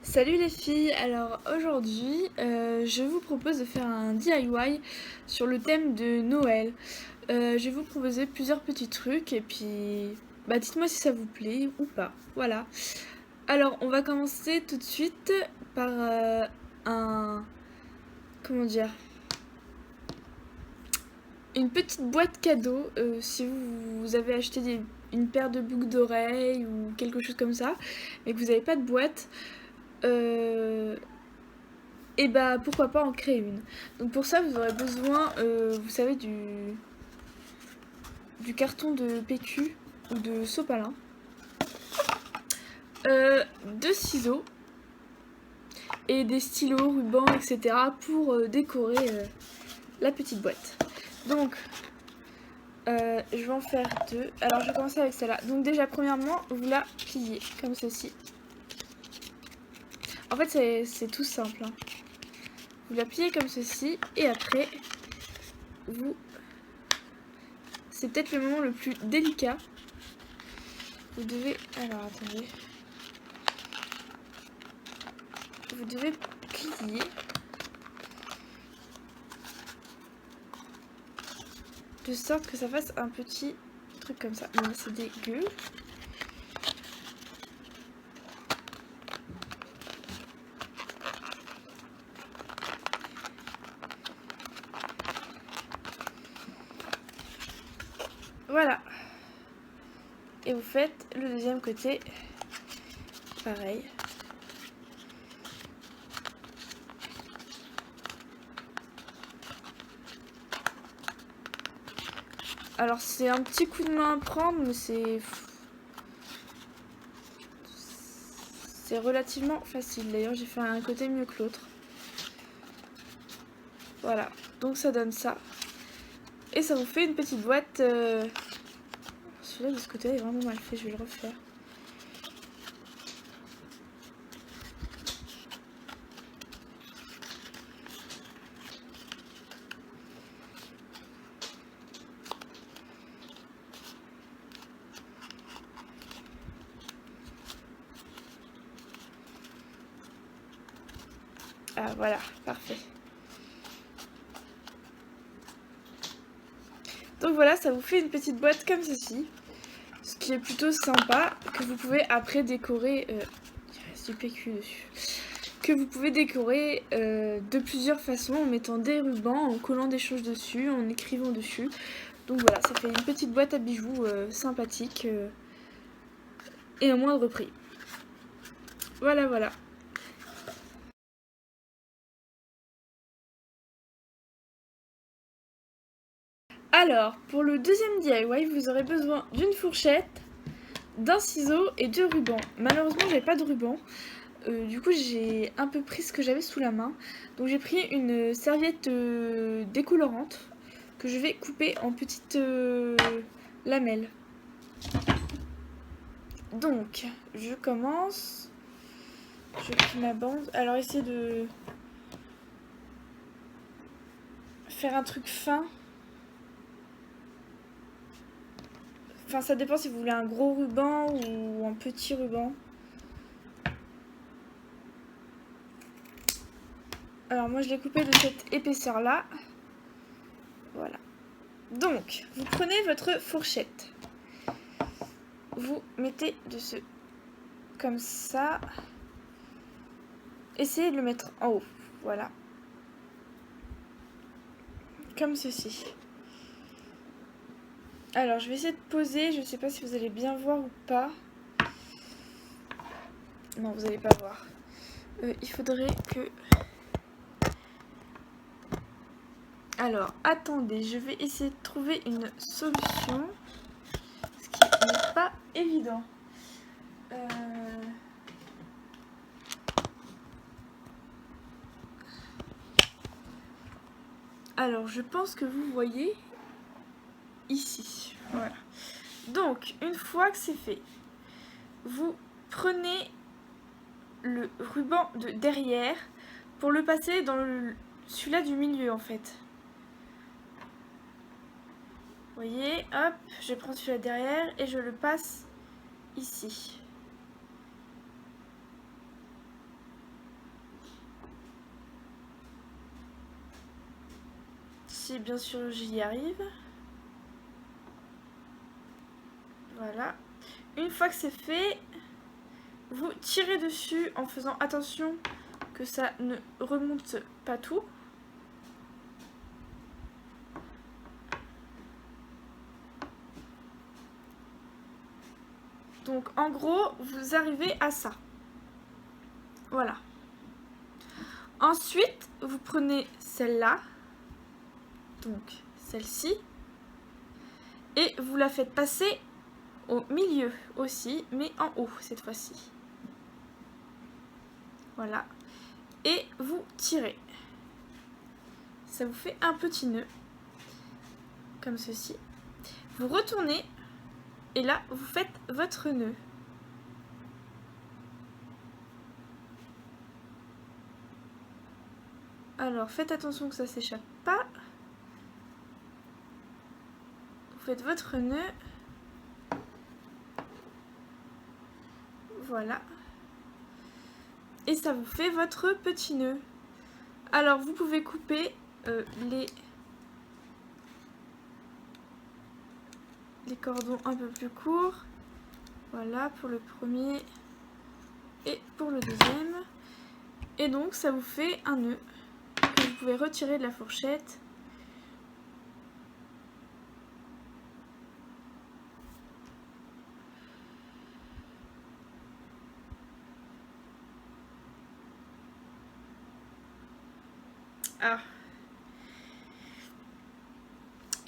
Salut les filles, alors aujourd'hui je vous propose de faire un DIY sur le thème de Noël. Je vais vous proposer plusieurs petits trucs et puis dites-moi si ça vous plaît ou pas. Voilà. Alors on va commencer tout de suite par un... comment dire, une petite boîte cadeau. Si vous avez acheté une paire de boucles d'oreilles ou quelque chose comme ça mais que vous n'avez pas de boîte, et pourquoi pas en créer une. Donc pour ça vous aurez besoin, vous savez, du carton de PQ ou de sopalin, de ciseaux et des stylos, rubans, etc. pour décorer la petite boîte. Donc je vais en faire deux. Alors je vais commencer avec celle-là. Donc déjà premièrement vous la pliez comme ceci. En fait c'est tout simple, hein. Vous la pliez comme ceci et après vous... c'est peut-être le moment le plus délicat. Vous devez... alors attendez. Vous devez plier. De sorte que ça fasse un petit truc comme ça. Non, c'est dégueu. Voilà. Et vous faites le deuxième côté. Pareil. Alors c'est un petit coup de main à prendre, mais c'est relativement facile. D'ailleurs j'ai fait un côté mieux que l'autre. Voilà, donc ça donne ça. Et ça vous fait une petite boîte. Celui-là de ce côté est vraiment mal fait, je vais le refaire. Ah voilà, parfait. Donc voilà, ça vous fait une petite boîte comme ceci. Ce qui est plutôt sympa, que vous pouvez après décorer... il reste du PQ dessus. Que vous pouvez décorer de plusieurs façons, en mettant des rubans, en collant des choses dessus, en écrivant dessus. Donc voilà, ça fait une petite boîte à bijoux sympathique et à moindre prix. Voilà, voilà. Alors, pour le deuxième DIY, vous aurez besoin d'une fourchette, d'un ciseau et de ruban. Malheureusement, j'avais pas de ruban. Du coup, j'ai un peu pris ce que j'avais sous la main. Donc j'ai pris une serviette décolorante que je vais couper en petites lamelles. Donc, je commence. Je plie ma bande. Alors, essayez de faire un truc fin. Enfin, ça dépend si vous voulez un gros ruban ou un petit ruban. Alors, moi, je l'ai coupé de cette épaisseur-là. Voilà. Donc, vous prenez votre fourchette. Vous mettez dessus comme ça. Essayez de le mettre en haut. Voilà. Comme ceci. Alors, je vais essayer de poser. Je ne sais pas si vous allez bien voir ou pas. Non, vous n'allez pas voir. Il faudrait que... Alors, attendez. Je vais essayer de trouver une solution. Ce qui n'est pas évident. Alors, je pense que vous voyez ici. Voilà. Donc, une fois que c'est fait, vous prenez le ruban de derrière pour le passer dans celui-là du milieu, en fait. Vous voyez, hop, je prends celui-là derrière et je le passe ici. si bien sûr j'y arrive. Voilà. Une fois que c'est fait, vous tirez dessus en faisant attention que ça ne remonte pas tout. Donc en gros, vous arrivez à ça. Voilà. Ensuite, vous prenez celle-là, donc celle-ci, et vous la faites passer au milieu aussi, mais en haut cette fois-ci. Voilà. Et vous tirez. Ça vous fait un petit nœud, comme ceci. Vous retournez, et là, vous faites votre nœud. Alors, faites attention que ça s'échappe pas. Vous faites votre nœud. Voilà. Et ça vous fait votre petit nœud. Alors, vous pouvez couper les cordons un peu plus courts. Voilà, pour le premier et pour le deuxième. Et donc, ça vous fait un nœud que vous pouvez retirer de la fourchette. Ah.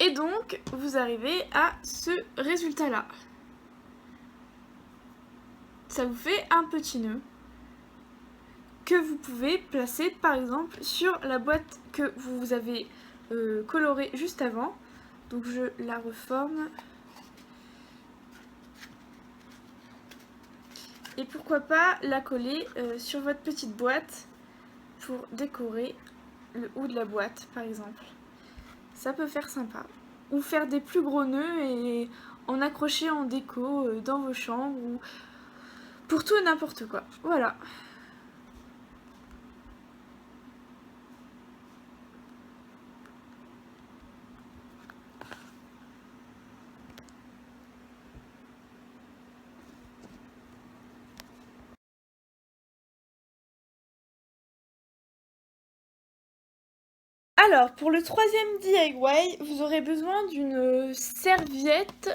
Et donc, vous arrivez à ce résultat-là. Ça vous fait un petit nœud que vous pouvez placer par exemple sur la boîte que vous avez colorée juste avant. Donc je la reforme. Et pourquoi pas la coller sur votre petite boîte pour décorer le haut de la boîte par exemple. Ça peut faire sympa. Ou faire des plus gros nœuds et en accrocher en déco dans vos chambres ou pour tout et n'importe quoi. Voilà. Alors, pour le troisième DIY, vous aurez besoin d'une serviette,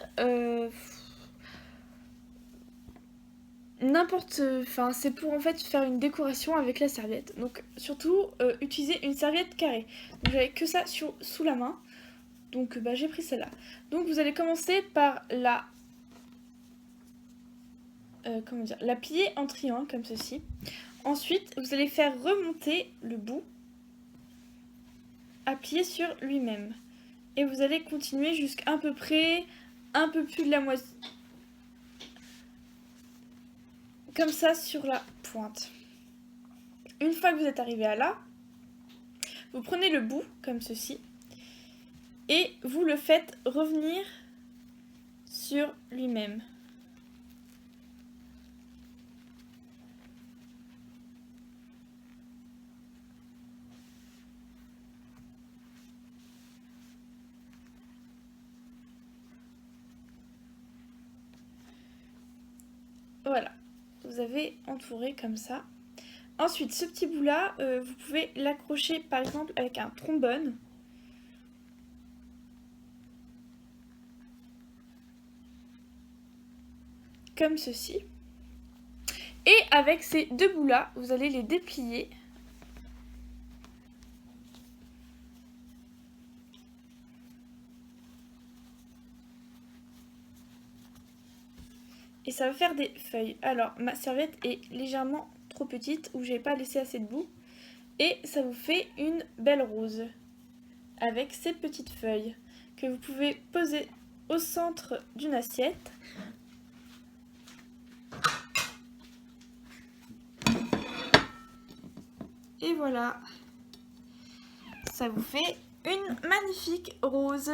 enfin c'est pour en fait faire une décoration avec la serviette. Donc surtout, utilisez une serviette carrée. Donc j'avais que ça sous la main, donc j'ai pris celle-là. Donc vous allez commencer par la plier en triangle comme ceci. Ensuite, vous allez faire remonter le bout à plier sur lui-même. Et vous allez continuer jusqu'à à peu près un peu plus de la moitié. Comme ça sur la pointe. Une fois que vous êtes arrivé à là, vous prenez le bout comme ceci et vous le faites revenir sur lui-même. Voilà, vous avez entouré comme ça. Ensuite, ce petit bout-là, vous pouvez l'accrocher par exemple avec un trombone. Comme ceci. Et avec ces deux bouts-là, vous allez les déplier. Et ça va faire des feuilles. Alors, ma serviette est légèrement trop petite, ou j'ai pas laissé assez de bout. Et ça vous fait une belle rose. Avec ces petites feuilles que vous pouvez poser au centre d'une assiette. Et voilà. Ça vous fait une magnifique rose.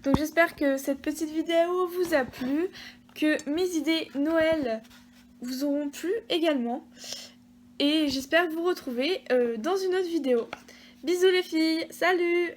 Donc j'espère que cette petite vidéo vous a plu, que mes idées Noël vous auront plu également. et j'espère vous retrouver dans une autre vidéo. Bisous les filles, salut!